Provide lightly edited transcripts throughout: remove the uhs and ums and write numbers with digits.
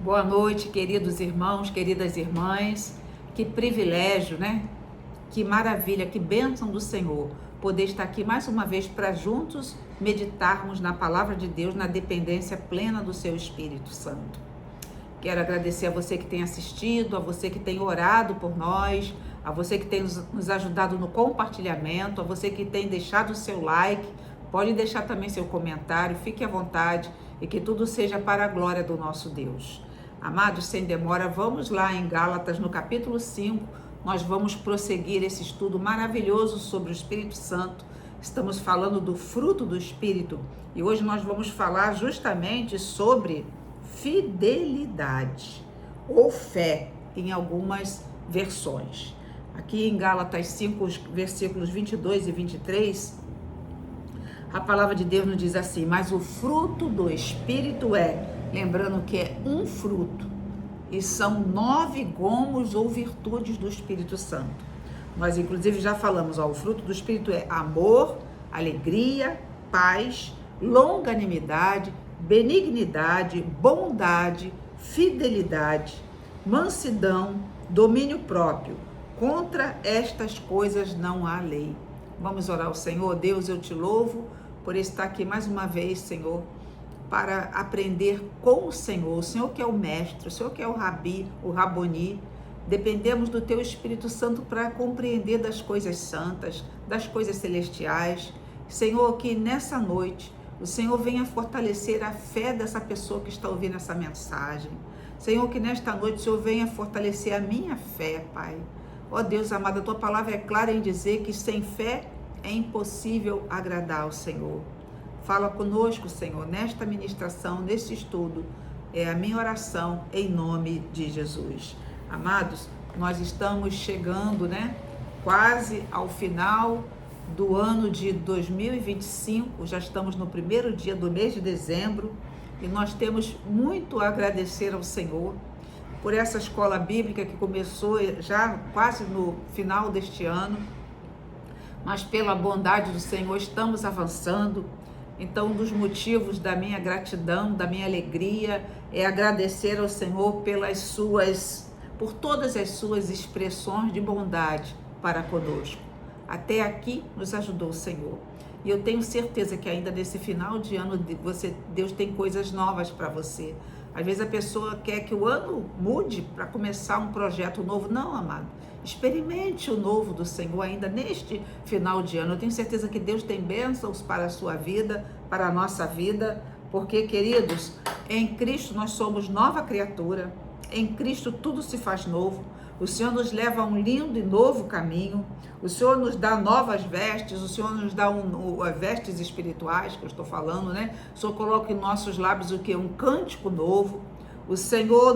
Boa noite, queridos irmãos, queridas irmãs. Que privilégio, né? Que maravilha, que bênção do Senhor poder estar aqui mais uma vez para juntos meditarmos na palavra de Deus, na dependência plena do seu Espírito Santo. Quero agradecer a você que tem assistido, a você que tem orado por nós, a você que tem nos ajudado no compartilhamento, a você que tem deixado o seu like. Pode deixar também seu comentário, fique à vontade e que tudo seja para a glória do nosso Deus. Amados, sem demora, vamos lá em Gálatas, no capítulo 5, nós vamos prosseguir esse estudo maravilhoso sobre o Espírito Santo. Estamos falando do fruto do Espírito e hoje nós vamos falar justamente sobre fidelidade ou fé em algumas versões. Aqui em Gálatas 5, versículos 22 e 23, a palavra de Deus nos diz assim: mas o fruto do Espírito lembrando que é um fruto, e são 9 gomos ou virtudes do Espírito Santo. Nós inclusive já falamos, o fruto do Espírito é amor, alegria, paz, longanimidade, benignidade, bondade, fidelidade, mansidão, domínio próprio. Contra estas coisas não há lei. Vamos orar ao Senhor. Deus, eu te louvo por estar aqui mais uma vez, Senhor, para aprender com o Senhor que é o mestre, o Senhor que é o rabi, o raboni. Dependemos do teu Espírito Santo para compreender das coisas santas, das coisas celestiais. Senhor, que nessa noite o Senhor venha fortalecer a fé dessa pessoa que está ouvindo essa mensagem. Senhor, que nesta noite o Senhor venha fortalecer a minha fé, Pai. Ó Deus amado, a tua palavra é clara em dizer que sem fé é impossível agradar ao Senhor. Fala conosco, Senhor, nesta ministração, neste estudo. É a minha oração em nome de Jesus. Amados, nós estamos chegando, quase ao final do ano de 2025, já estamos no primeiro dia do mês de dezembro e nós temos muito a agradecer ao Senhor por essa escola bíblica que começou já quase no final deste ano, mas pela bondade do Senhor estamos avançando. Então, um dos motivos da minha gratidão, da minha alegria, é agradecer ao Senhor por todas as suas expressões de bondade para conosco. Até aqui nos ajudou o Senhor. E eu tenho certeza que ainda nesse final de ano, Deus tem coisas novas para você. Às vezes a pessoa quer que o ano mude para começar um projeto novo. Não, amado. Experimente o novo do Senhor ainda neste final de ano. Eu tenho certeza que Deus tem bênçãos para a sua vida, para a nossa vida, porque, queridos, em Cristo nós somos nova criatura, em Cristo tudo se faz novo. O Senhor nos leva a um lindo e novo caminho, o Senhor nos dá novas vestes, o Senhor nos dá vestes espirituais, que eu estou falando, O Senhor coloca em nossos lábios um cântico novo. O Senhor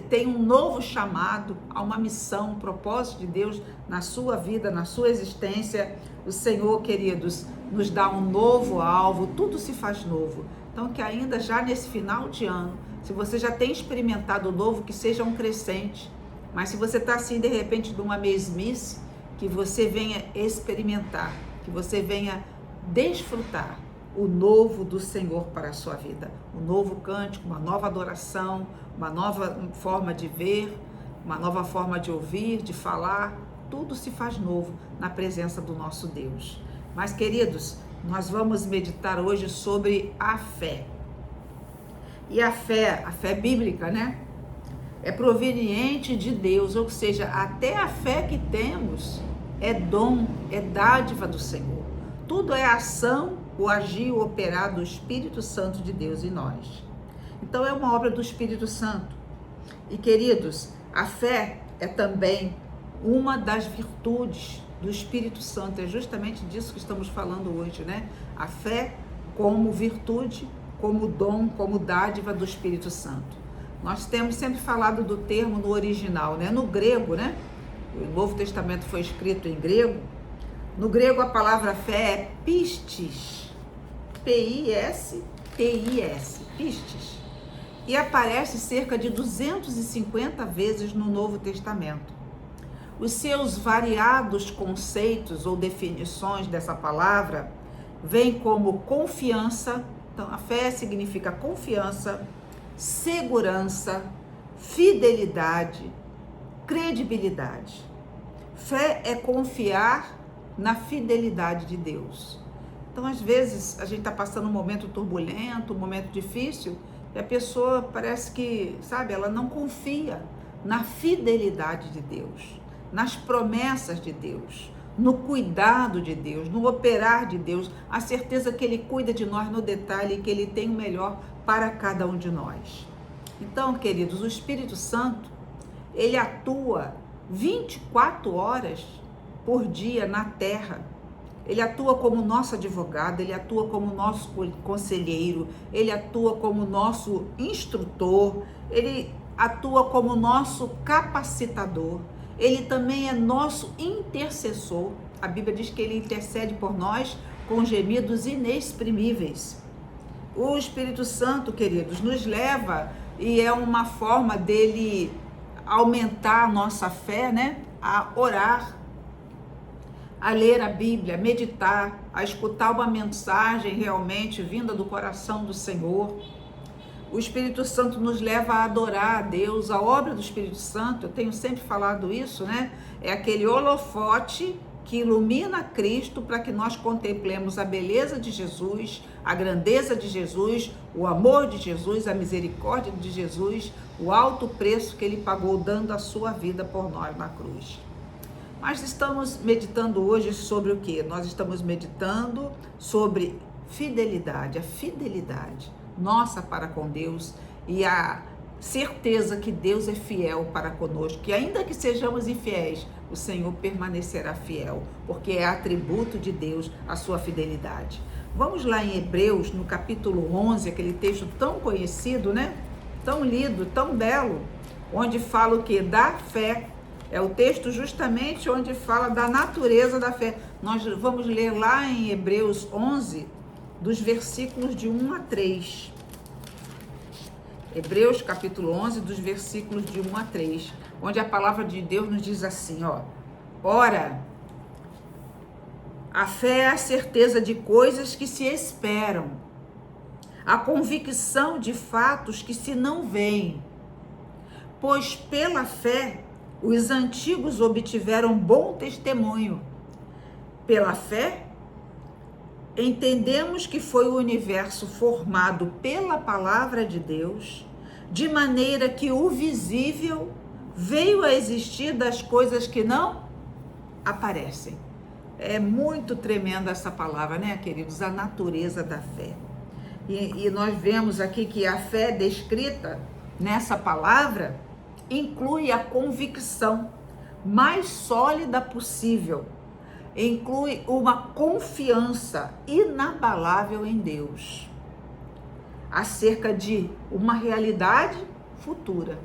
tem um novo chamado a uma missão, um propósito de Deus na sua vida, na sua existência. O Senhor, queridos, nos dá um novo alvo, tudo se faz novo. Então, que ainda já nesse final de ano, se você já tem experimentado o novo, que seja um crescente. Mas se você está assim, de repente, numa mesmice, que você venha experimentar, que você venha desfrutar o novo do Senhor para a sua vida. Um novo cântico, uma nova adoração, uma nova forma de ver, uma nova forma de ouvir, de falar. Tudo se faz novo na presença do nosso Deus. Mas, queridos, nós vamos meditar hoje sobre a fé. E a fé bíblica, é proveniente de Deus, ou seja, até a fé que temos é dom, é dádiva do Senhor. Tudo é ação, o agir, o operar do Espírito Santo de Deus em nós. Então é uma obra do Espírito Santo. E, queridos, a fé é também uma das virtudes do Espírito Santo. É justamente disso que estamos falando hoje, A fé como virtude, como dom, como dádiva do Espírito Santo. Nós temos sempre falado do termo no original, No grego, O Novo Testamento foi escrito em grego. No grego a palavra fé é pistis, P-I-S-T-I-S, pistis. E aparece cerca de 250 vezes no Novo Testamento. Os seus variados conceitos ou definições dessa palavra vêm como confiança. Então, a fé significa confiança, segurança, fidelidade, credibilidade. Fé é confiar na fidelidade de Deus. Então, às vezes, a gente está passando um momento turbulento, um momento difícil, e a pessoa parece que, sabe, ela não confia na fidelidade de Deus, nas promessas de Deus, no cuidado de Deus, no operar de Deus, a certeza que Ele cuida de nós no detalhe e que Ele tem o melhor para cada um de nós. Então, queridos, o Espírito Santo, ele atua 24 horas por dia na terra. Ele atua como nosso advogado, ele atua como nosso conselheiro, ele atua como nosso instrutor, ele atua como nosso capacitador, ele também é nosso intercessor. A Bíblia diz que ele intercede por nós com gemidos inexprimíveis. O Espírito Santo, queridos, nos leva, e é uma forma dele aumentar a nossa fé, né? A orar, a ler a Bíblia, a meditar, a escutar uma mensagem realmente vinda do coração do Senhor. O Espírito Santo nos leva a adorar a Deus. A obra do Espírito Santo, eu tenho sempre falado isso, né? É aquele holofote que ilumina Cristo para que nós contemplemos a beleza de Jesus, a grandeza de Jesus, o amor de Jesus, a misericórdia de Jesus, o alto preço que Ele pagou dando a sua vida por nós na cruz. Mas estamos meditando hoje sobre o quê? Nós estamos meditando sobre fidelidade, a fidelidade nossa para com Deus e a certeza que Deus é fiel para conosco, que ainda que sejamos infiéis, o Senhor permanecerá fiel, porque é atributo de Deus a sua fidelidade. Vamos lá em Hebreus, no capítulo 11, aquele texto tão conhecido, né? Tão lido, tão belo, onde fala o quê? Da fé. É o texto justamente onde fala da natureza da fé. Nós vamos ler lá em Hebreus 11, dos versículos de 1 a 3. Hebreus capítulo 11, dos versículos de 1 a 3, onde a palavra de Deus nos diz assim, ó: ora, a fé é a certeza de coisas que se esperam, a convicção de fatos que se não veem, pois pela fé os antigos obtiveram bom testemunho. Pela fé, entendemos que foi o universo formado pela palavra de Deus, de maneira que o visível veio a existir das coisas que não aparecem. É muito tremenda essa palavra, né, queridos? A natureza da fé. E nós vemos aqui que a fé descrita nessa palavra inclui a convicção mais sólida possível, inclui uma confiança inabalável em Deus, acerca de uma realidade futura.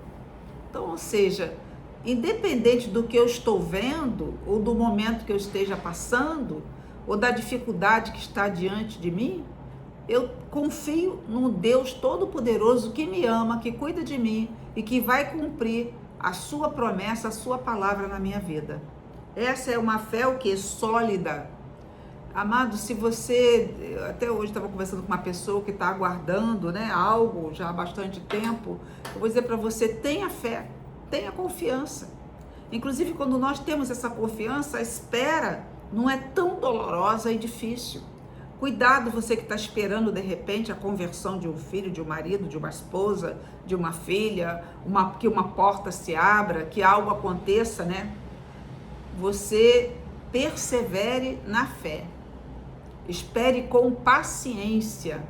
Então, ou seja, independente do que eu estou vendo, ou do momento que eu esteja passando, ou da dificuldade que está diante de mim, eu confio no Deus Todo-Poderoso que me ama, que cuida de mim e que vai cumprir a sua promessa, a sua palavra na minha vida. Essa é uma fé o quê? Sólida. Amado, se você, até hoje estava conversando com uma pessoa que está aguardando, né, algo já há bastante tempo, eu vou dizer para você, tenha fé, tenha confiança. Inclusive, quando nós temos essa confiança, a espera não é tão dolorosa e difícil. Cuidado, você que está esperando de repente a conversão de um filho, de um marido, de uma esposa, de uma filha, que uma porta se abra, que algo aconteça, né? Você persevere na fé. Espere com paciência.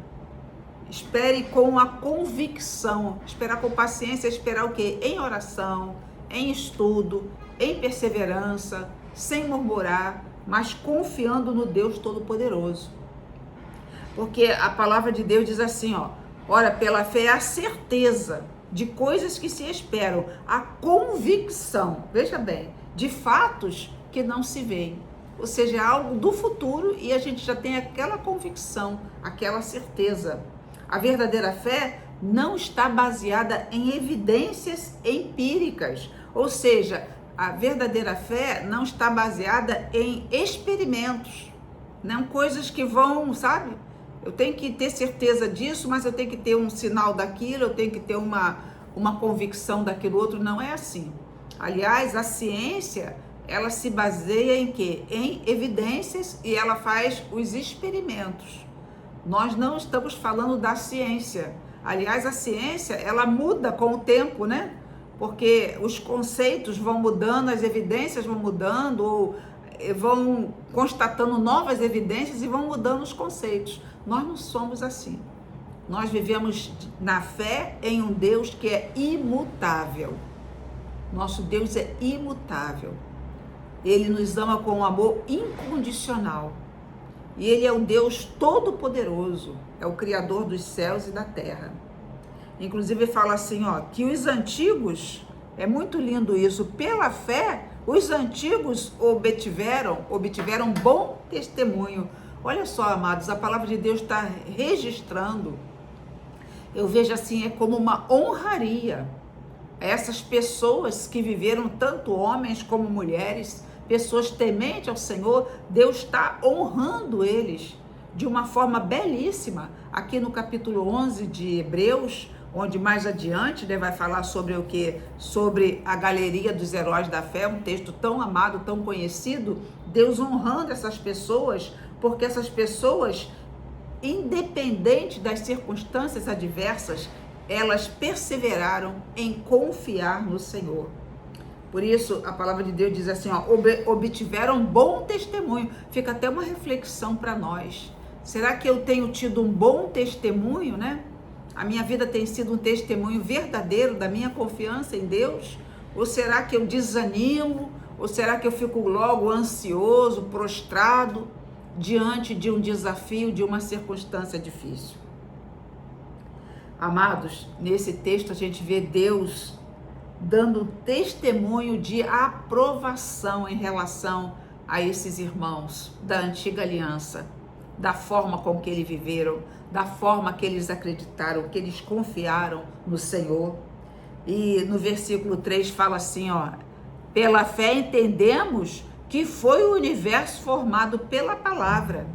Espere com a convicção. Esperar com paciência é esperar o quê? Em oração, em estudo, em perseverança, sem murmurar, mas confiando no Deus Todo-Poderoso. Porque a palavra de Deus diz assim, ó: ora, pela fé é a certeza de coisas que se esperam, a convicção, veja bem, de fatos que não se veem. Ou seja, é algo do futuro e a gente já tem aquela convicção, aquela certeza. A verdadeira fé não está baseada em evidências empíricas, ou seja, a verdadeira fé não está baseada em experimentos, não coisas que vão, sabe, Eu tenho que ter certeza disso, mas eu tenho que ter um sinal daquilo, eu tenho que ter uma convicção daquilo outro. Não é assim. Aliás, a ciência, ela se baseia em quê? Em evidências, e ela faz os experimentos. Nós não estamos falando da ciência. Aliás, a ciência, ela muda com o tempo, né? Porque os conceitos vão mudando, as evidências vão mudando, ou vão constatando novas evidências e vão mudando os conceitos. Nós não somos assim. Nós vivemos na fé em um Deus que é imutável. Nosso Deus é imutável. Ele nos ama com um amor incondicional. E Ele é um Deus todo-poderoso. É o Criador dos céus e da terra. Inclusive fala assim, ó, que os antigos, é muito lindo isso, pela fé, os antigos obtiveram bom testemunho. Olha só, amados, a palavra de Deus está registrando. Eu vejo assim, é como uma honraria a essas pessoas que viveram, tanto homens como mulheres, pessoas tementes ao Senhor. Deus está honrando eles de uma forma belíssima. Aqui no capítulo 11 de Hebreus, onde mais adiante, né, vai falar sobre o quê? Sobre a galeria dos heróis da fé, um texto tão amado, tão conhecido. Deus honrando essas pessoas, porque essas pessoas, independente das circunstâncias adversas, elas perseveraram em confiar no Senhor. Por isso, a palavra de Deus diz assim, ó, obtiveram bom testemunho. Fica até uma reflexão para nós. Será que eu tenho tido um bom testemunho, né? A minha vida tem sido um testemunho verdadeiro da minha confiança em Deus? Ou será que eu desanimo? Ou será que eu fico logo ansioso, prostrado, diante de um desafio, de uma circunstância difícil? Amados, nesse texto a gente vê Deus dando testemunho de aprovação em relação a esses irmãos da antiga aliança, da forma com que eles viveram, da forma que eles acreditaram, que eles confiaram no Senhor. E no versículo 3 fala assim, ó, pela fé entendemos que foi o universo formado pela palavra.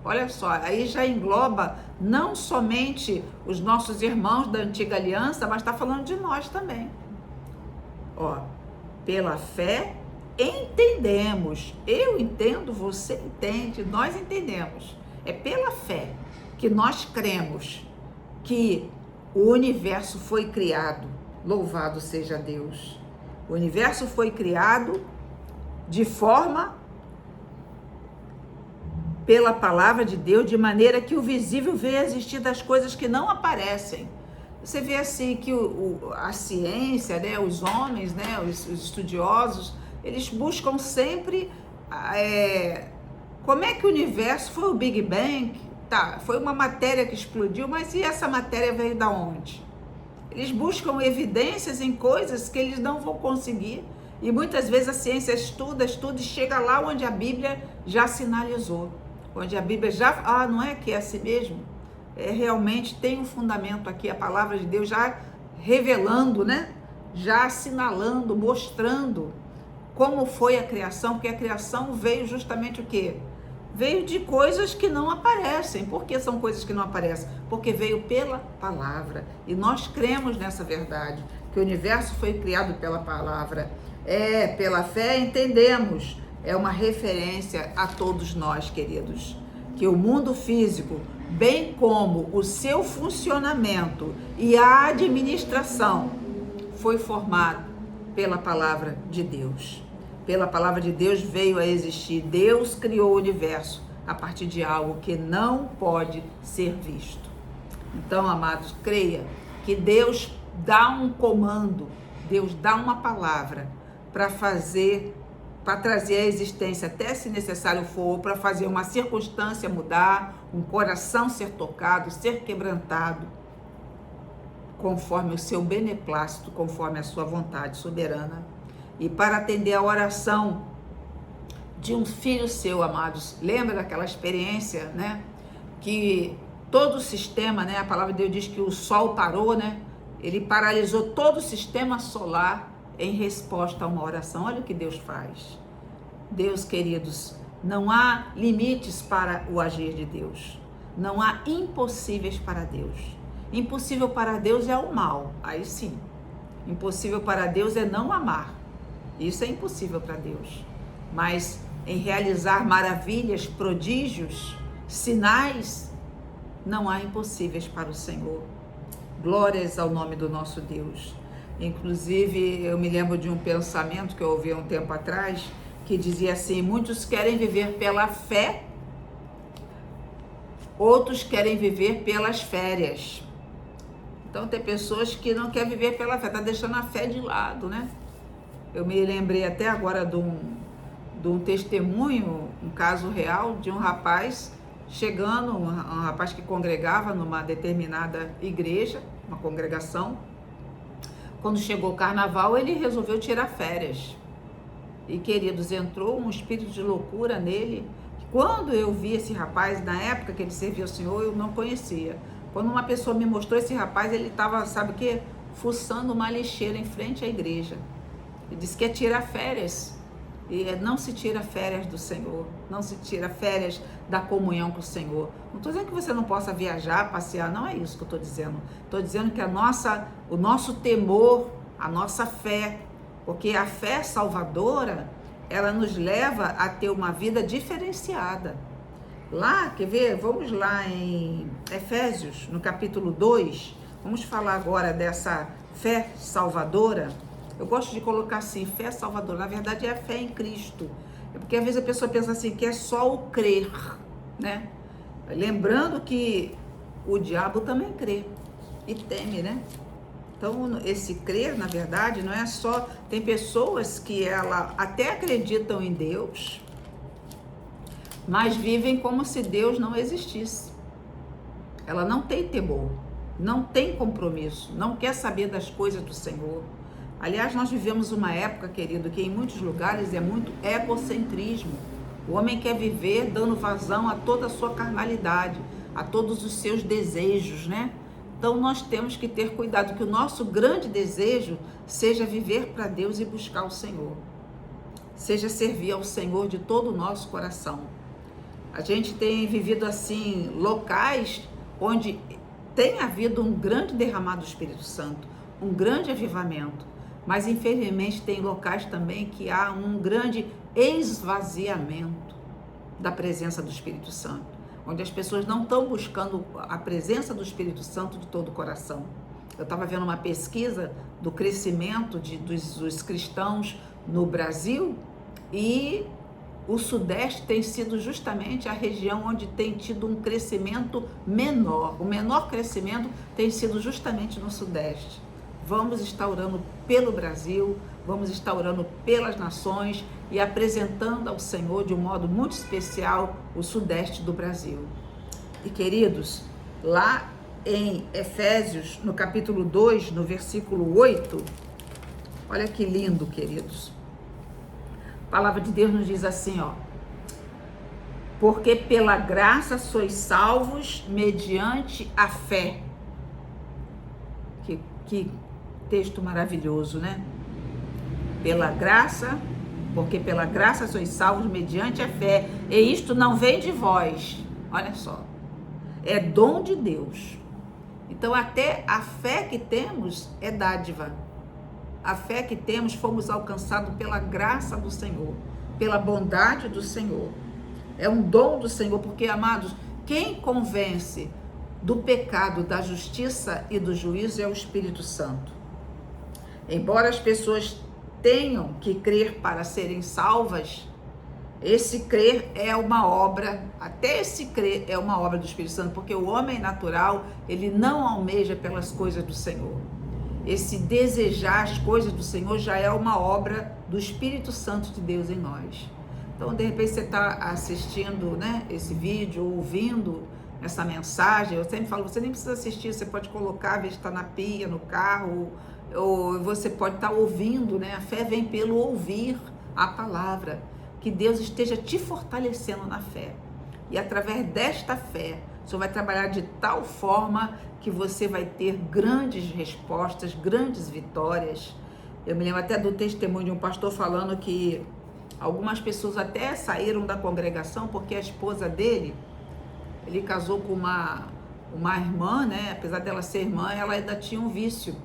Olha só, aí já engloba não somente os nossos irmãos da antiga aliança, mas está falando de nós também. Ó, pela fé entendemos, eu entendo, você entende, nós entendemos. É pela fé que nós cremos que o universo foi criado. Louvado seja Deus. O universo foi criado de forma pela palavra de Deus, de maneira que o visível veio a existir das coisas que não aparecem. Você vê assim que a ciência, né, os homens, né, os estudiosos, eles buscam sempre como é que o universo foi o Big Bang? Tá, foi uma matéria que explodiu, mas e essa matéria veio da onde? Eles buscam evidências em coisas que eles não vão conseguir. E muitas vezes a ciência estuda e chega lá onde a Bíblia já sinalizou. Onde a Bíblia já... não é que é assim mesmo? Realmente tem um fundamento aqui, a palavra de Deus já revelando, né? Já assinalando, mostrando como foi a criação, porque a criação veio justamente o quê? Veio de coisas que não aparecem. Por que são coisas que não aparecem? Porque veio pela palavra. E nós cremos nessa verdade, que o universo foi criado pela palavra. Pela fé entendemos. É uma referência a todos nós, queridos, que o mundo físico, bem como o seu funcionamento e a administração, foi formado pela palavra de Deus. Pela palavra de Deus veio a existir. Deus criou o universo a partir de algo que não pode ser visto. Então, amados, creia que Deus dá um comando, Deus dá uma palavra para trazer à existência, até se necessário for, para fazer uma circunstância mudar, um coração ser tocado, ser quebrantado, conforme o seu beneplácito, conforme a sua vontade soberana. E para atender a oração de um filho seu, amados, lembra daquela experiência, né? Que todo o sistema, né? A palavra de Deus diz que o sol parou, né? Ele paralisou todo o sistema solar em resposta a uma oração. Olha o que Deus faz. Deus, queridos, não há limites para o agir de Deus. Não há impossíveis para Deus. Impossível para Deus é o mal, aí sim. Impossível para Deus é não amar. Isso é impossível para Deus. Mas em realizar maravilhas, prodígios, sinais, não há impossíveis para o Senhor. Glórias ao nome do nosso Deus. Inclusive, eu me lembro de um pensamento que eu ouvi há um tempo atrás, que dizia assim: muitos querem viver pela fé, outros querem viver pelas férias. Então tem pessoas que não querem viver pela fé, tá deixando a fé de lado, né? Eu me lembrei até agora de um testemunho, um caso real de um rapaz chegando, um rapaz que congregava numa determinada igreja, uma congregação. Quando chegou o carnaval, ele resolveu tirar férias. E, queridos, entrou um espírito de loucura nele. Quando eu vi esse rapaz, na época que ele servia ao Senhor, eu não conhecia. Quando uma pessoa me mostrou esse rapaz, ele estava, sabe o quê? Fuçando uma lixeira em frente à igreja. Ele disse que ia tirar férias. E não se tira férias do Senhor, não se tira férias da comunhão com o Senhor. Não estou dizendo que você não possa viajar, passear, não é isso que eu estou dizendo. Estou dizendo que o nosso temor, a nossa fé, porque a fé salvadora, ela nos leva a ter uma vida diferenciada. Lá, quer ver? Vamos lá em Efésios, no capítulo 2, vamos falar agora dessa fé salvadora. Eu gosto de colocar assim, fé salvadora, na verdade é a fé em Cristo. É porque às vezes a pessoa pensa assim, que é só o crer, né? Lembrando que o diabo também crê e teme, né? Então, esse crer, na verdade, não é só... Tem pessoas que ela até acreditam em Deus, mas vivem como se Deus não existisse. Ela não tem temor, não tem compromisso, não quer saber das coisas do Senhor. Aliás, nós vivemos uma época, querido, que em muitos lugares é muito egocentrismo. O homem quer viver dando vazão a toda a sua carnalidade, a todos os seus desejos, né? Então, nós temos que ter cuidado que o nosso grande desejo seja viver para Deus e buscar o Senhor. Seja servir ao Senhor de todo o nosso coração. A gente tem vivido, assim, locais onde tem havido um grande derramado do Espírito Santo, um grande avivamento. Mas, infelizmente, tem locais também que há um grande esvaziamento da presença do Espírito Santo, onde as pessoas não estão buscando a presença do Espírito Santo de todo o coração. Eu estava vendo uma pesquisa do crescimento dos cristãos no Brasil e o Sudeste tem sido justamente a região onde tem tido um crescimento menor. O menor crescimento tem sido justamente no Sudeste. Vamos estar orando pelo Brasil, vamos estar orando pelas nações e apresentando ao Senhor de um modo muito especial o Sudeste do Brasil. E, queridos, lá em Efésios, no capítulo 2, no versículo 8, olha que lindo, queridos. A palavra de Deus nos diz assim, ó: porque pela graça sois salvos mediante a fé. Que texto maravilhoso, né? Pela graça, porque pela graça sois salvos mediante a fé, e isto não vem de vós. Olha só, é dom de Deus. Então até a fé que temos é dádiva. A fé que temos, fomos alcançados pela graça do Senhor, pela bondade do Senhor. É um dom do Senhor, porque, amados, quem convence do pecado, da justiça e do juízo é o Espírito Santo. Embora as pessoas tenham que crer para serem salvas, esse crer é uma obra, até esse crer é uma obra do Espírito Santo, porque o homem natural, ele não almeja pelas coisas do Senhor. Esse desejar as coisas do Senhor já é uma obra do Espírito Santo de Deus em nós. Então, de repente, você está assistindo, né, esse vídeo, ou ouvindo essa mensagem, eu sempre falo, você nem precisa assistir, você pode colocar, ver se está na pia, no carro, ou você pode estar ouvindo, né? A fé vem pelo ouvir a palavra. Que Deus esteja te fortalecendo na fé. E através desta fé, o Senhor vai trabalhar de tal forma que você vai ter grandes respostas, grandes vitórias. Eu me lembro até do testemunho de um pastor falando que algumas pessoas até saíram da congregação porque a esposa dele ele casou com uma irmã, né? Apesar dela ser irmã, ela ainda tinha um vício.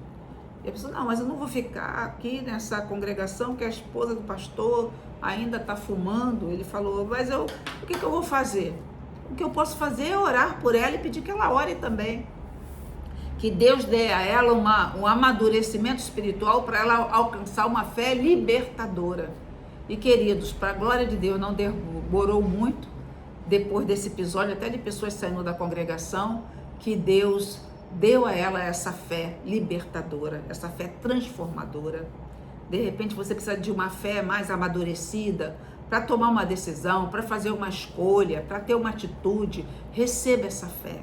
Ele pensou, não, mas eu não vou ficar aqui nessa congregação que a esposa do pastor ainda está fumando. Ele falou, mas o que eu vou fazer? O que eu posso fazer é orar por ela e pedir que ela ore também. Que Deus dê a ela um amadurecimento espiritual para ela alcançar uma fé libertadora. E queridos, para a glória de Deus, não demorou muito, depois desse episódio, até de pessoas saindo da congregação, que Deus deu a ela essa fé libertadora, essa fé transformadora. De repente você precisa de uma fé mais amadurecida para tomar uma decisão, para fazer uma escolha, para ter uma atitude. Receba essa fé.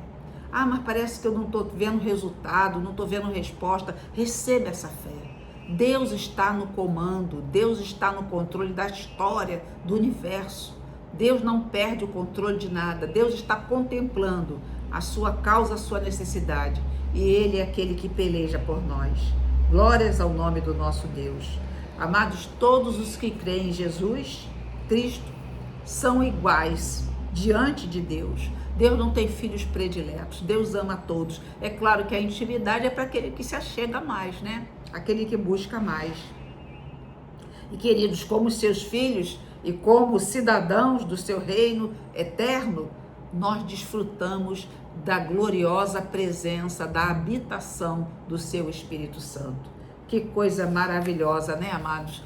Ah, mas parece que eu não estou vendo resultado, não estou vendo resposta. Receba essa fé. Deus está no comando, Deus está no controle da história, do universo. Deus não perde o controle de nada. Deus está contemplando a sua causa, a sua necessidade. E Ele é aquele que peleja por nós. Glórias ao nome do nosso Deus. Amados, todos os que creem em Jesus Cristo são iguais diante de Deus. Deus não tem filhos prediletos. Deus ama a todos. É claro que a intimidade é para aquele que se achega mais, né? Aquele que busca mais. E queridos, como seus filhos e como cidadãos do seu reino eterno, nós desfrutamos da gloriosa presença, da habitação do seu Espírito Santo. Que coisa maravilhosa, né, amados?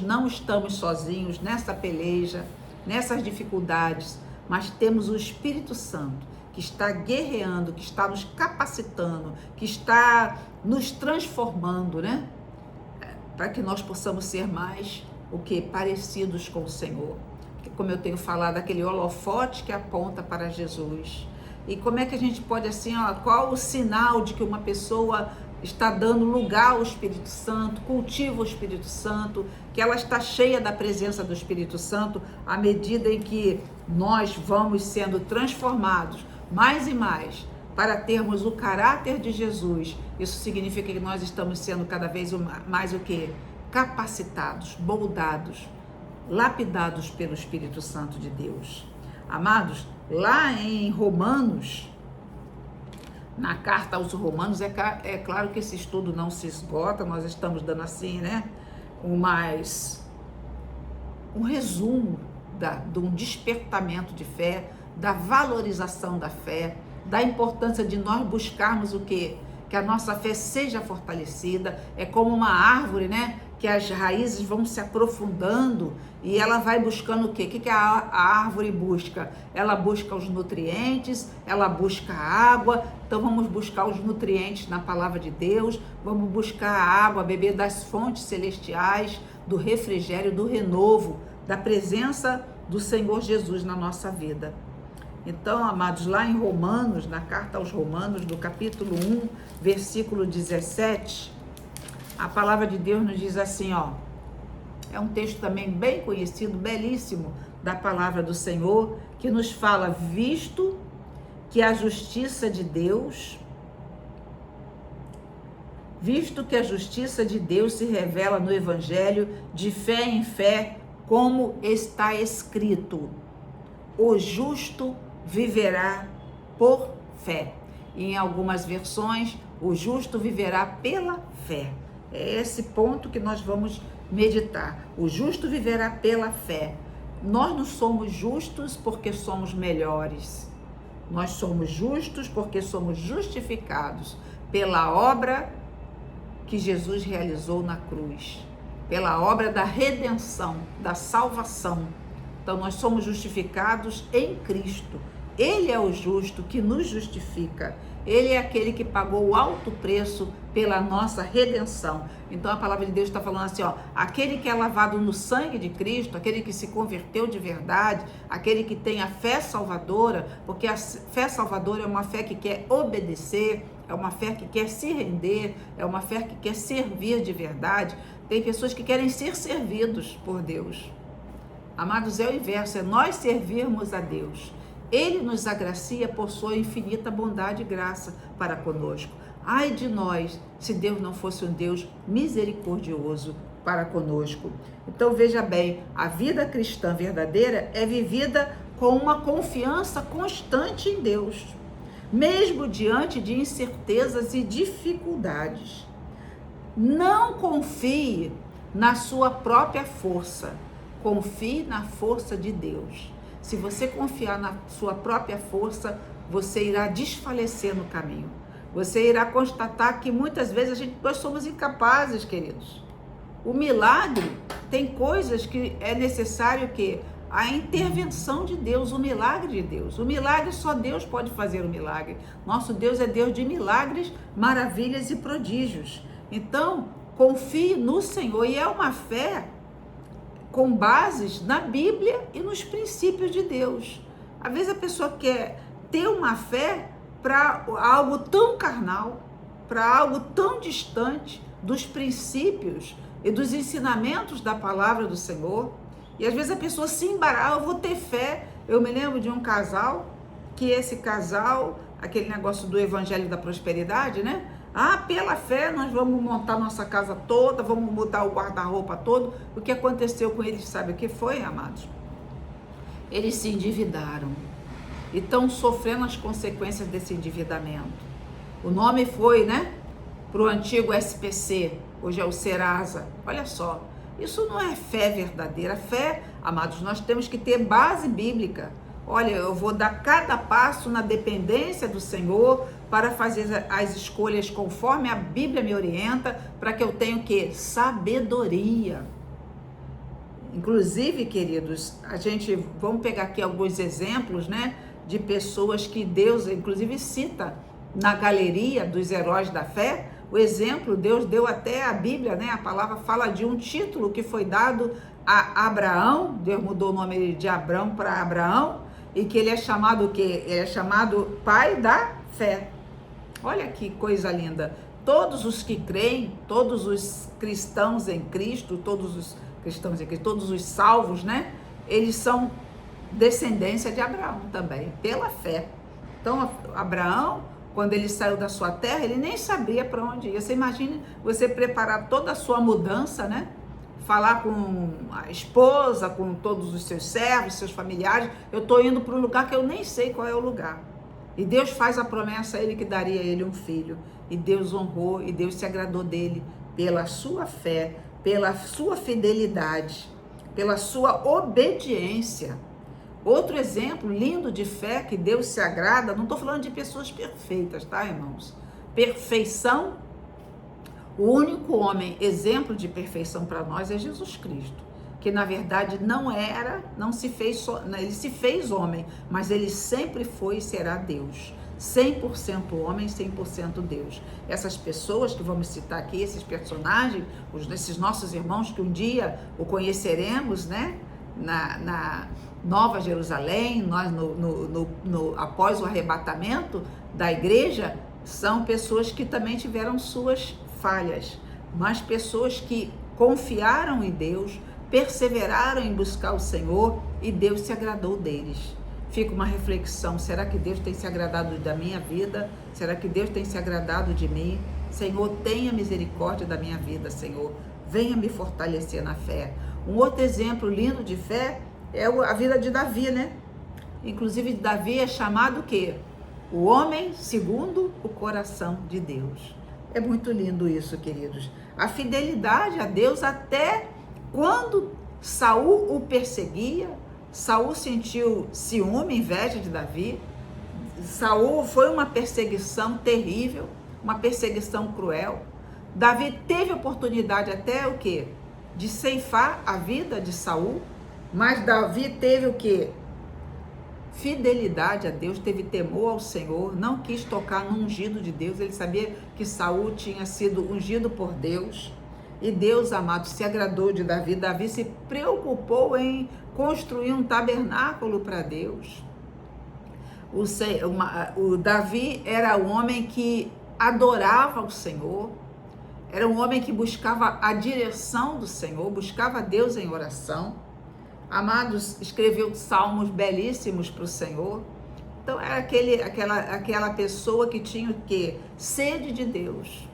Não estamos sozinhos nessa peleja, nessas dificuldades, mas temos o Espírito Santo que está guerreando, que está nos capacitando, que está nos transformando, né? Para que nós possamos ser mais parecidos com o Senhor. Como eu tenho falado, aquele holofote que aponta para Jesus. E como é que a gente pode qual o sinal de que uma pessoa está dando lugar ao Espírito Santo, cultiva o Espírito Santo, que ela está cheia da presença do Espírito Santo, à medida em que nós vamos sendo transformados mais e mais para termos o caráter de Jesus. Isso significa que nós estamos sendo cada vez mais capacitados, moldados, lapidados pelo Espírito Santo de Deus. Amados, lá em Romanos, na carta aos Romanos, é claro que esse estudo não se esgota, nós estamos dando um resumo de um despertamento de fé, da valorização da fé, da importância de nós buscarmos que a nossa fé seja fortalecida. É como uma árvore, né? Que as raízes vão se aprofundando e ela vai buscando o quê? O que a árvore busca? Ela busca os nutrientes, ela busca a água. Então vamos buscar os nutrientes na palavra de Deus, vamos buscar a água, beber das fontes celestiais, do refrigério, do renovo, da presença do Senhor Jesus na nossa vida. Então, amados, lá em Romanos, na carta aos Romanos, do capítulo 1, versículo 17, a palavra de Deus nos diz assim, é um texto também bem conhecido, belíssimo, da palavra do Senhor, que nos fala, visto que a justiça de Deus se revela no Evangelho de fé em fé, como está escrito, o justo viverá por fé. E em algumas versões, o justo viverá pela fé. É esse ponto que nós vamos meditar. O justo viverá pela fé. Nós não somos justos porque somos melhores. Nós somos justos porque somos justificados pela obra que Jesus realizou na cruz, pela obra da redenção, da salvação. Então nós somos justificados em Cristo. Ele é o justo que nos justifica. Ele é aquele que pagou o alto preço pela nossa redenção. Então a palavra de Deus está falando assim, aquele que é lavado no sangue de Cristo, aquele que se converteu de verdade, aquele que tem a fé salvadora, porque a fé salvadora é uma fé que quer obedecer, é uma fé que quer se render, é uma fé que quer servir de verdade. Tem pessoas que querem ser servidos por Deus. Amados, é o inverso, é nós servirmos a Deus. Ele nos agracia por sua infinita bondade e graça para conosco. Ai de nós, se Deus não fosse um Deus misericordioso para conosco. Então veja bem, a vida cristã verdadeira é vivida com uma confiança constante em Deus, mesmo diante de incertezas e dificuldades. Não confie na sua própria força, confie na força de Deus. Se você confiar na sua própria força, você irá desfalecer no caminho. Você irá constatar que muitas vezes nós somos incapazes, queridos. O milagre, tem coisas que é necessário que a intervenção de Deus, o milagre de Deus. O milagre, só Deus pode fazer o milagre. Nosso Deus é Deus de milagres, maravilhas e prodígios. Então, confie no Senhor, e é uma fé com bases na Bíblia e nos princípios de Deus. Às vezes a pessoa quer ter uma fé para algo tão carnal, para algo tão distante dos princípios e dos ensinamentos da palavra do Senhor. E às vezes a pessoa se embaraça, eu vou ter fé. Eu me lembro de um casal, que esse casal, aquele negócio do evangelho da prosperidade, né? Ah, pela fé nós vamos montar nossa casa toda, vamos mudar o guarda-roupa todo. O que aconteceu com eles, sabe o que foi, amados? Eles se endividaram e estão sofrendo as consequências desse endividamento. O nome foi, né, para o antigo SPC, hoje é o Serasa. Olha só, isso não é fé verdadeira. Fé, amados, nós temos que ter base bíblica. Olha, eu vou dar cada passo na dependência do Senhor para fazer as escolhas conforme a Bíblia me orienta, para que eu tenha o quê? Sabedoria. Inclusive, queridos, vamos pegar aqui alguns exemplos, né, de pessoas que Deus, inclusive, cita na galeria dos heróis da fé. O exemplo, Deus deu até a Bíblia, né, a palavra fala de um título que foi dado a Abraão. Deus mudou o nome de Abrão para Abraão, e que ele é chamado o quê? Ele é chamado pai da fé. Olha que coisa linda. Todos os que creem, todos os cristãos em Cristo, todos os salvos, né? Eles são descendência de Abraão também, pela fé. Então, Abraão, quando ele saiu da sua terra, ele nem sabia para onde ia. Você imagina você preparar toda a sua mudança, né? Falar com a esposa, com todos os seus servos, seus familiares. Eu estou indo para um lugar que eu nem sei qual é o lugar. E Deus faz a promessa a ele que daria a ele um filho. E Deus honrou, e Deus se agradou dele pela sua fé, pela sua fidelidade, pela sua obediência. Outro exemplo lindo de fé que Deus se agrada, não estou falando de pessoas perfeitas, tá, irmãos? Perfeição, o único homem exemplo de perfeição para nós é Jesus Cristo, que na verdade ele se fez homem, mas ele sempre foi e será Deus, 100% homem, 100% Deus. Essas pessoas que vamos citar aqui, esses personagens, esses nossos irmãos que um dia o conheceremos, né, na Nova Jerusalém, nós após o arrebatamento da igreja, são pessoas que também tiveram suas falhas, mas pessoas que confiaram em Deus, perseveraram em buscar o Senhor, e Deus se agradou deles. Fica uma reflexão: será que Deus tem se agradado da minha vida? Será que Deus tem se agradado de mim? Senhor, tenha misericórdia da minha vida, Senhor. Venha me fortalecer na fé. Um outro exemplo lindo de fé é a vida de Davi, né? Inclusive, Davi é chamado o quê? O homem segundo o coração de Deus. É muito lindo isso, queridos. A fidelidade a Deus até quando Saul o perseguia. Saul sentiu ciúme, inveja de Davi. Saul foi uma perseguição terrível, uma perseguição cruel. Davi teve oportunidade até o quê? De ceifar a vida de Saul, mas Davi teve o quê? Fidelidade a Deus, teve temor ao Senhor, não quis tocar no ungido de Deus. Ele sabia que Saul tinha sido ungido por Deus, e Deus, amado, se agradou de Davi. Davi se preocupou em construir um tabernáculo para Deus. O Davi era um homem que adorava o Senhor, era um homem que buscava a direção do Senhor, buscava Deus em oração. Amados, escreveu salmos belíssimos para o Senhor. Então era aquela pessoa que tinha o quê? Sede de Deus.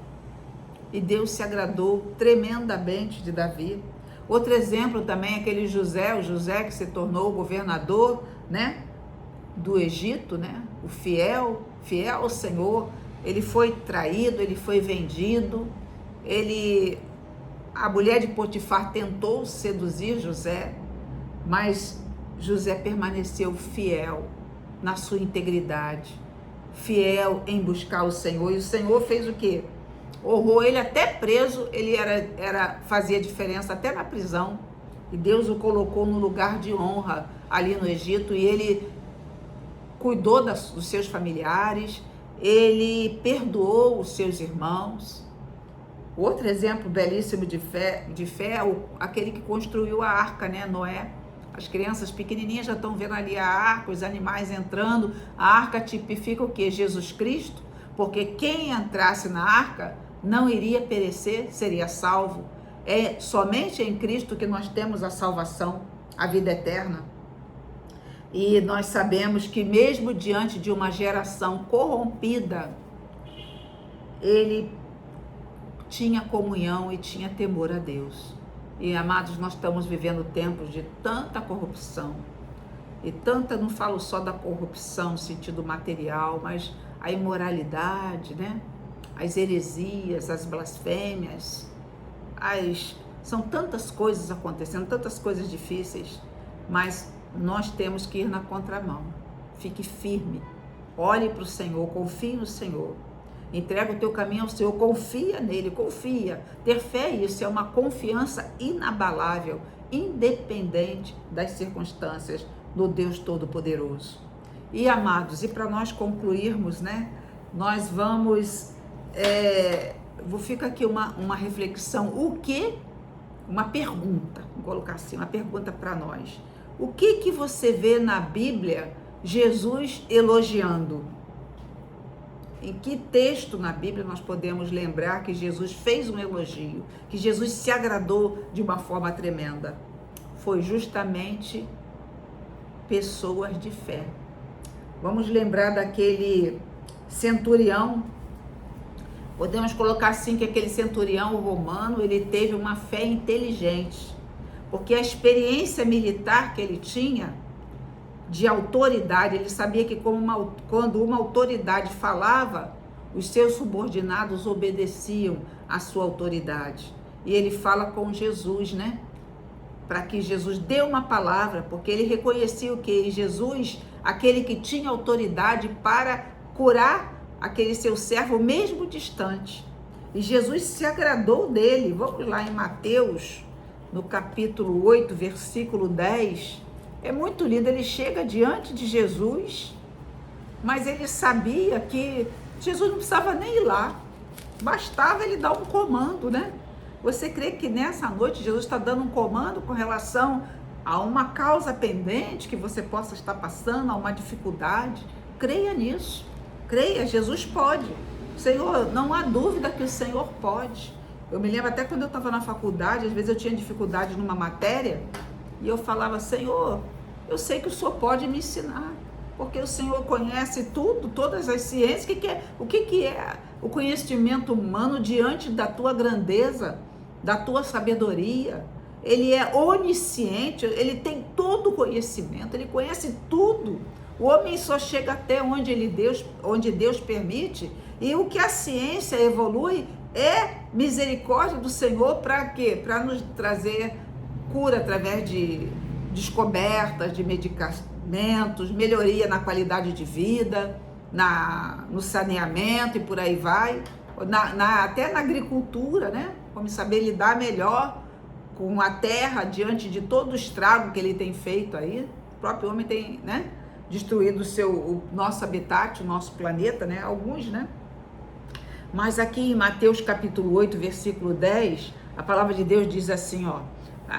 E Deus se agradou tremendamente de Davi. Outro exemplo também é aquele José, o José que se tornou o governador, né, do Egito, né, o fiel ao Senhor. Ele foi traído, ele foi vendido, a mulher de Potifar tentou seduzir José, mas José permaneceu fiel na sua integridade, fiel em buscar o Senhor. E o Senhor fez o quê? Honrou ele até preso, ele fazia diferença até na prisão. E Deus o colocou no lugar de honra ali no Egito, e ele cuidou dos seus familiares, ele perdoou os seus irmãos. Outro exemplo belíssimo de fé é aquele que construiu a arca, né? Noé. As crianças pequenininhas já estão vendo ali a arca, os animais entrando. A arca tipifica o quê? Jesus Cristo, porque quem entrasse na arca não iria perecer, seria salvo. É somente em Cristo que nós temos a salvação, a vida eterna. E nós sabemos que mesmo diante de uma geração corrompida, ele tinha comunhão e tinha temor a Deus. E, amados, nós estamos vivendo tempos de tanta corrupção, e tanta, não falo só da corrupção no sentido material, mas a imoralidade, né? As heresias, as blasfêmias, são tantas coisas acontecendo, tantas coisas difíceis, mas nós temos que ir na contramão. Fique firme, olhe para o Senhor, confie no Senhor. Entrega o teu caminho ao Senhor, confia nele, confia. Ter fé, isso é uma confiança inabalável, independente das circunstâncias, do Deus Todo-Poderoso. E, amados, e para nós concluirmos, né, nós vamos, fica aqui uma reflexão, uma pergunta, vou colocar assim, uma pergunta para nós. O que você vê na Bíblia Jesus elogiando? Em que texto na Bíblia nós podemos lembrar que Jesus fez um elogio, que Jesus se agradou de uma forma tremenda? Foi justamente pessoas de fé. Vamos lembrar daquele centurião. Podemos colocar assim que aquele centurião romano, ele teve uma fé inteligente, porque a experiência militar que ele tinha, de autoridade, ele sabia que quando uma autoridade falava, os seus subordinados obedeciam à sua autoridade. E ele fala com Jesus, né? Para que Jesus dê uma palavra, porque ele reconhecia o que? Jesus, aquele que tinha autoridade para curar aquele seu servo, mesmo distante. E Jesus se agradou dele. Vamos lá em Mateus, no capítulo 8, versículo 10. É muito lindo, ele chega diante de Jesus, mas ele sabia que Jesus não precisava nem ir lá, bastava ele dar um comando, né? Você crê que nessa noite Jesus está dando um comando com relação a uma causa pendente que você possa estar passando, a uma dificuldade? Creia nisso, creia, Jesus pode. Senhor, não há dúvida que o Senhor pode. Eu me lembro até quando eu estava na faculdade, às vezes eu tinha dificuldade numa matéria, e eu falava, Senhor, eu sei que o Senhor pode me ensinar, porque o Senhor conhece tudo, todas as ciências. O que é o conhecimento humano diante da tua grandeza, da tua sabedoria? Ele é onisciente, ele tem todo o conhecimento, ele conhece tudo. O homem só chega até onde Deus permite, e o que a ciência evolui é misericórdia do Senhor para quê? Para nos trazer cura através de descobertas, de medicamentos, melhoria na qualidade de vida, no saneamento e por aí vai, até na agricultura, né? Vamos saber lidar melhor com a terra diante de todo o estrago que ele tem feito aí. O próprio homem tem, né, destruído o nosso habitat, o nosso planeta, né? Alguns, né? Mas aqui em Mateus capítulo 8, versículo 10, a palavra de Deus diz assim, ó,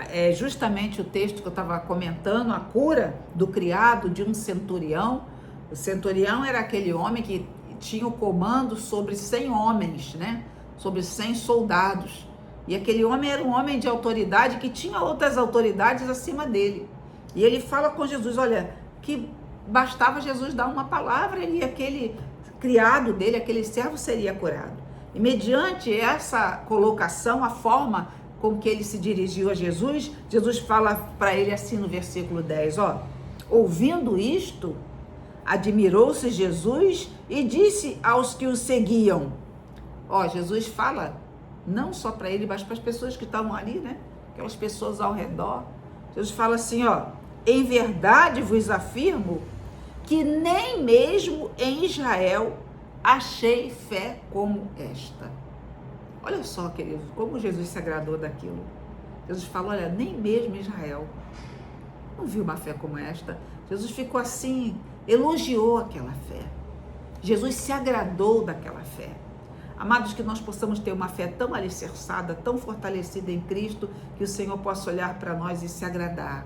é justamente o texto que eu estava comentando, a cura do criado de um centurião. O centurião era aquele homem que tinha o comando sobre 100 homens, né? Sobre 100 soldados. E aquele homem era um homem de autoridade que tinha outras autoridades acima dele. E ele fala com Jesus, olha, que bastava Jesus dar uma palavra e aquele criado dele, aquele servo seria curado. E mediante essa colocação, a forma com que ele se dirigiu a Jesus, Jesus fala para ele assim no versículo 10, ó, ouvindo isto, admirou-se Jesus e disse aos que o seguiam, ó, Jesus fala não só para ele, mas para as pessoas que estavam ali, né, aquelas pessoas ao redor, Jesus fala assim, ó, em verdade vos afirmo que nem mesmo em Israel achei fé como esta. Olha só, querido, como Jesus se agradou daquilo. Jesus falou, olha, nem mesmo Israel não viu uma fé como esta. Jesus ficou assim, elogiou aquela fé. Jesus se agradou daquela fé. Amados, que nós possamos ter uma fé tão alicerçada, tão fortalecida em Cristo, que o Senhor possa olhar para nós e se agradar.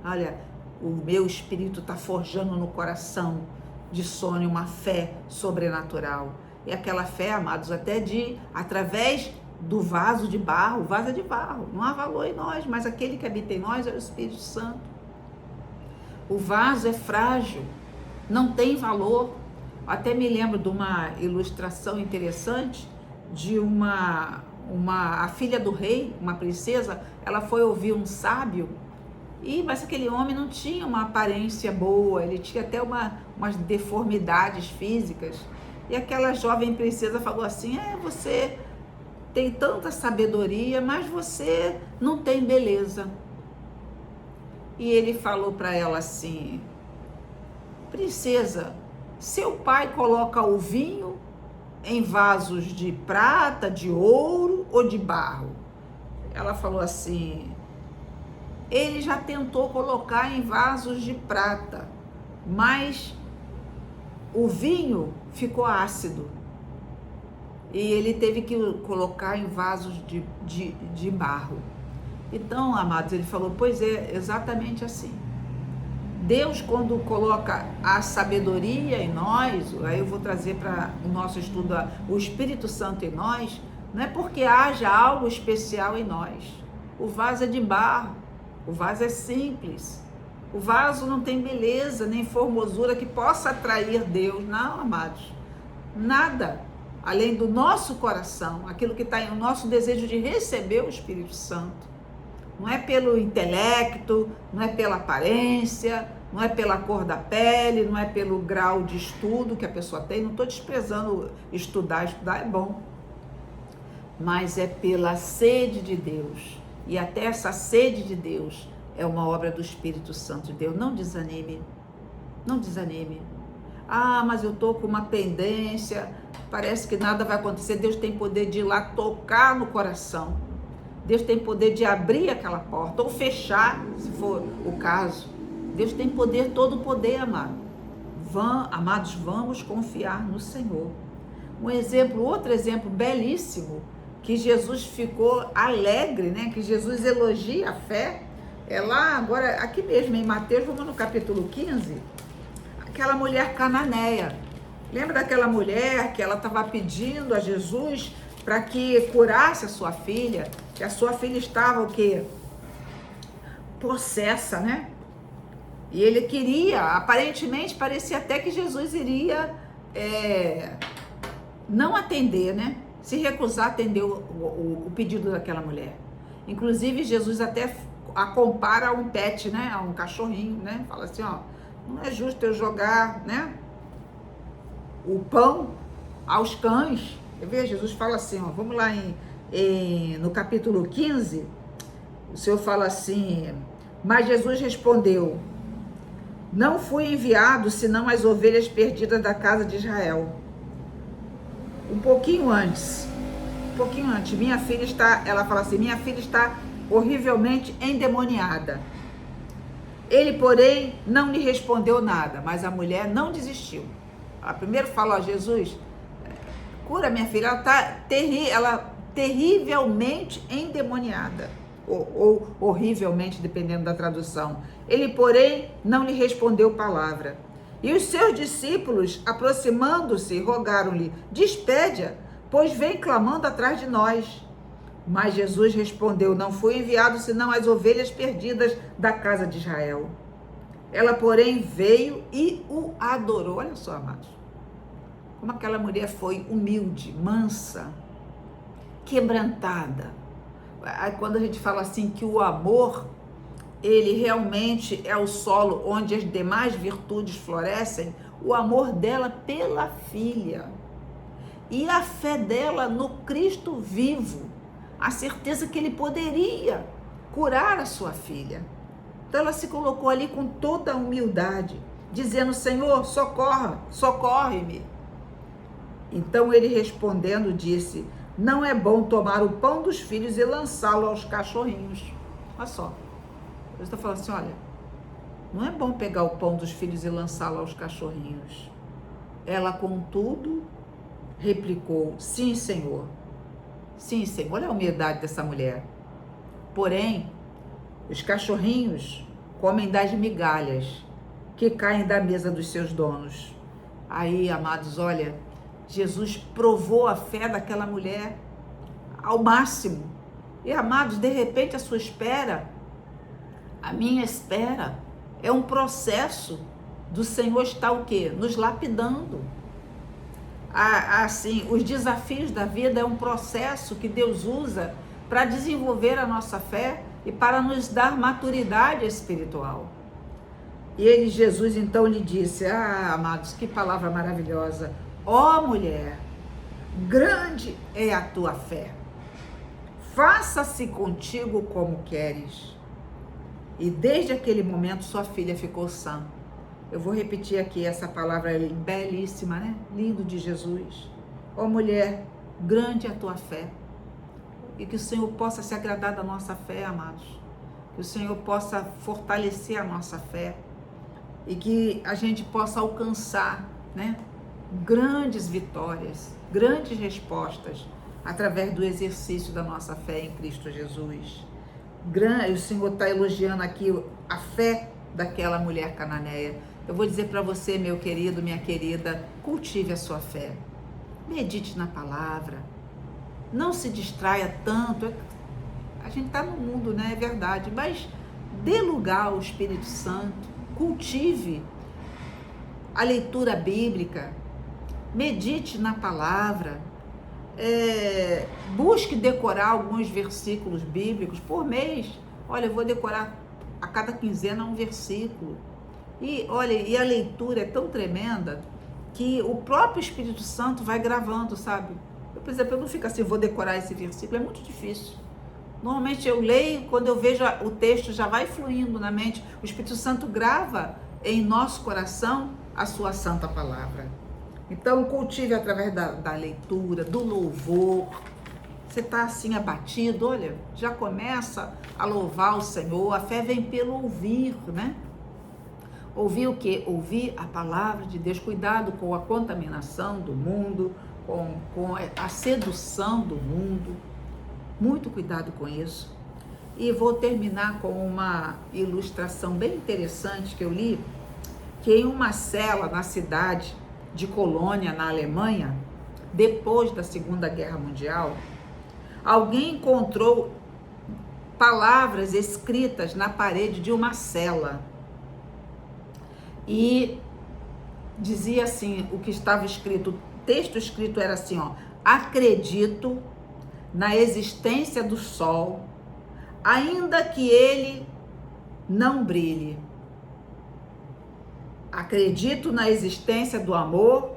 Olha, o meu espírito está forjando no coração de Sônia uma fé sobrenatural. E aquela fé, amados, até através do vaso de barro. O vaso é de barro, não há valor em nós, mas aquele que habita em nós é o Espírito Santo. O vaso é frágil, não tem valor. Até me lembro de uma ilustração interessante de a filha do rei, uma princesa, ela foi ouvir um sábio, mas aquele homem não tinha uma aparência boa, ele tinha até umas deformidades físicas. E aquela jovem princesa falou assim, você tem tanta sabedoria, mas você não tem beleza. E ele falou para ela assim, princesa, seu pai coloca o vinho em vasos de prata, de ouro ou de barro? Ela falou assim, ele já tentou colocar em vasos de prata, mas o vinho ficou ácido e ele teve que colocar em vasos de barro. Então, amados, ele falou, pois é, exatamente assim. Deus, quando coloca a sabedoria em nós, aí eu vou trazer para o nosso estudo o Espírito Santo em nós, não é porque haja algo especial em nós. O vaso é de barro, o vaso é simples, o vaso não tem beleza nem formosura que possa atrair Deus, não, amados, nada, além do nosso coração, aquilo que está em nosso desejo de receber o Espírito Santo. Não é pelo intelecto, não é pela aparência, não é pela cor da pele, não é pelo grau de estudo que a pessoa tem. Não estou desprezando estudar é bom. Mas é pela sede de Deus. E até essa sede de Deus é uma obra do Espírito Santo de Deus. Não desanime, não desanime. Mas eu estou com uma pendência, parece que nada vai acontecer. Deus tem poder de ir lá tocar no coração. Deus tem poder de abrir aquela porta ou fechar, se for o caso. Deus tem poder, todo o poder, amado. Amados, vamos confiar no Senhor. Outro exemplo belíssimo, que Jesus ficou alegre, né? Que Jesus elogia a fé. É lá, agora, aqui mesmo em Mateus, vamos no capítulo 15, aquela mulher cananeia. Lembra daquela mulher que ela estava pedindo a Jesus para que curasse a sua filha? Que a sua filha estava o quê? Possessa, né? E ele queria, aparentemente, parecia até que Jesus iria não atender, né? Se recusar a atender o pedido daquela mulher. Inclusive, Jesus até a compara a um pet, né? A um cachorrinho, né? Fala assim, ó, não é justo eu jogar, né? O pão aos cães. Quer ver? Jesus fala assim, ó, vamos lá no capítulo 15, o Senhor fala assim, mas Jesus respondeu, não fui enviado senão as ovelhas perdidas da casa de Israel. Um pouquinho antes, minha filha está horrivelmente endemoniada. Ele, porém, não lhe respondeu nada, mas a mulher não desistiu. Ela primeiro falou a Jesus, cura minha filha, ela está terrivelmente endemoniada, ou horrivelmente, dependendo da tradução. Ele, porém, não lhe respondeu palavra. E os seus discípulos, aproximando-se, rogaram-lhe, despede-a, pois vem clamando atrás de nós. Mas Jesus respondeu, não fui enviado senão as ovelhas perdidas da casa de Israel. Ela, porém, veio e o adorou. Olha só, amados, como aquela mulher foi humilde, mansa, quebrantada, quando a gente fala assim que o amor, ele realmente é o solo onde as demais virtudes florescem, o amor dela pela filha e a fé dela no Cristo vivo, a certeza que ele poderia curar a sua filha. Então ela se colocou ali com toda a humildade, dizendo: Senhor, socorre-me. Então ele respondendo disse: não é bom tomar o pão dos filhos e lançá-lo aos cachorrinhos. Olha só, eu estou falando assim, olha, não é bom pegar o pão dos filhos e lançá-lo aos cachorrinhos. Ela, contudo, replicou: sim, Senhor. Sim, Senhor. Olha a humildade dessa mulher. Porém, os cachorrinhos comem das migalhas que caem da mesa dos seus donos. Aí, amados, olha, Jesus provou a fé daquela mulher ao máximo. E, amados, de repente a sua espera, a minha espera, é um processo do Senhor estar o quê? Nos lapidando. Assim, os desafios da vida é um processo que Deus usa para desenvolver a nossa fé e para nos dar maturidade espiritual. E Jesus, então, lhe disse: amados, que palavra maravilhosa. Ó mulher, grande é a tua fé. Faça-se contigo como queres. E desde aquele momento sua filha ficou sã. Eu vou repetir aqui essa palavra belíssima, né? Lindo de Jesus. Ó mulher, grande é a tua fé. E que o Senhor possa se agradar da nossa fé, amados. Que o Senhor possa fortalecer a nossa fé. E que a gente possa alcançar, né, grandes vitórias, grandes respostas através do exercício da nossa fé em Cristo Jesus. O Senhor está elogiando aqui a fé daquela mulher cananeia. Eu vou dizer para você, meu querido, minha querida, cultive a sua fé. Medite na palavra. Não se distraia tanto. A gente está no mundo, né? É verdade. Mas dê lugar ao Espírito Santo. Cultive a leitura bíblica. Medite na palavra. Busque decorar alguns versículos bíblicos por mês. Olha, eu vou decorar a cada quinzena um versículo. E olha, e a leitura é tão tremenda que o próprio Espírito Santo vai gravando, sabe? Eu, por exemplo, eu não fico assim, vou decorar esse versículo, é muito difícil. Normalmente eu leio, quando eu vejo o texto já vai fluindo na mente, o Espírito Santo grava em nosso coração a sua santa palavra. Então cultive através da leitura, do louvor. Você está assim abatido, olha, já começa a louvar o Senhor. A fé vem pelo ouvir, né? Ouvir o quê? Ouvir a palavra de Deus. Cuidado com a contaminação do mundo, com a sedução do mundo. Muito cuidado com isso. E vou terminar com uma ilustração bem interessante que eu li, que em uma cela na cidade de Colônia, na Alemanha, depois da Segunda Guerra Mundial, alguém encontrou palavras escritas na parede de uma cela. E dizia assim, o que estava escrito, o texto escrito era assim, ó: acredito na existência do sol, ainda que ele não brilhe. Acredito na existência do amor,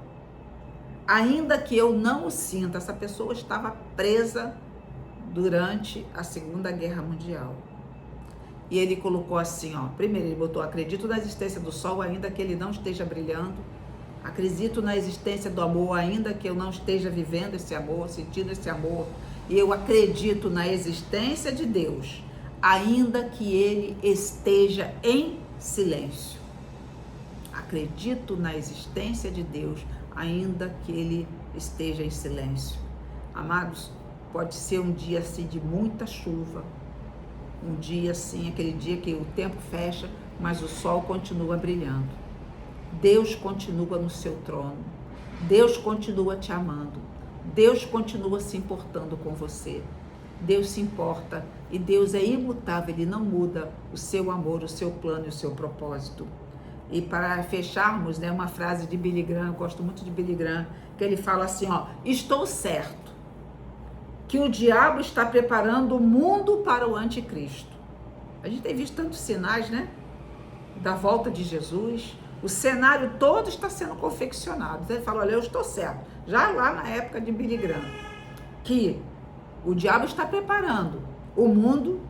ainda que eu não o sinta. Essa pessoa estava presa durante a Segunda Guerra Mundial. E ele colocou assim, ó, primeiro ele botou: acredito na existência do sol, ainda que ele não esteja brilhando. Acredito na existência do amor, ainda que eu não esteja vivendo esse amor, sentindo esse amor. E eu acredito na existência de Deus, ainda que ele esteja em silêncio. Acredito na existência de Deus, ainda que ele esteja em silêncio. Amados, pode ser um dia assim de muita chuva, um dia assim, aquele dia que o tempo fecha, mas o sol continua brilhando. Deus continua no seu trono. Deus continua te amando. Deus continua se importando com você. Deus se importa e Deus é imutável, Ele não muda o seu amor, o seu plano e o seu propósito. E para fecharmos, né, uma frase de Billy Graham, eu gosto muito de Billy Graham, que ele fala assim, ó: estou certo que o diabo está preparando o mundo para o anticristo. A gente tem visto tantos sinais, né? Da volta de Jesus. O cenário todo está sendo confeccionado. Ele fala, olha, eu estou certo. Já lá na época de Billy Graham, que o diabo está preparando o mundo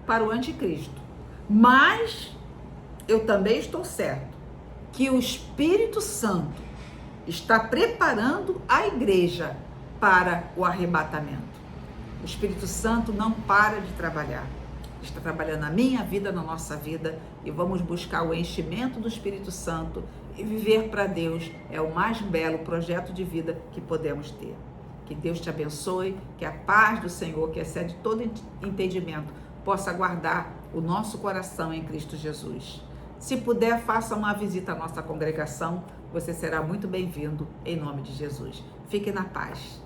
para o anticristo. Mas eu também estou certo que o Espírito Santo está preparando a igreja para o arrebatamento. O Espírito Santo não para de trabalhar. Está trabalhando na minha vida, na nossa vida, e vamos buscar o enchimento do Espírito Santo e viver para Deus é o mais belo projeto de vida que podemos ter. Que Deus te abençoe, que a paz do Senhor, que excede todo entendimento, possa guardar o nosso coração em Cristo Jesus. Se puder, faça uma visita à nossa congregação, você será muito bem-vindo em nome de Jesus. Fique na paz.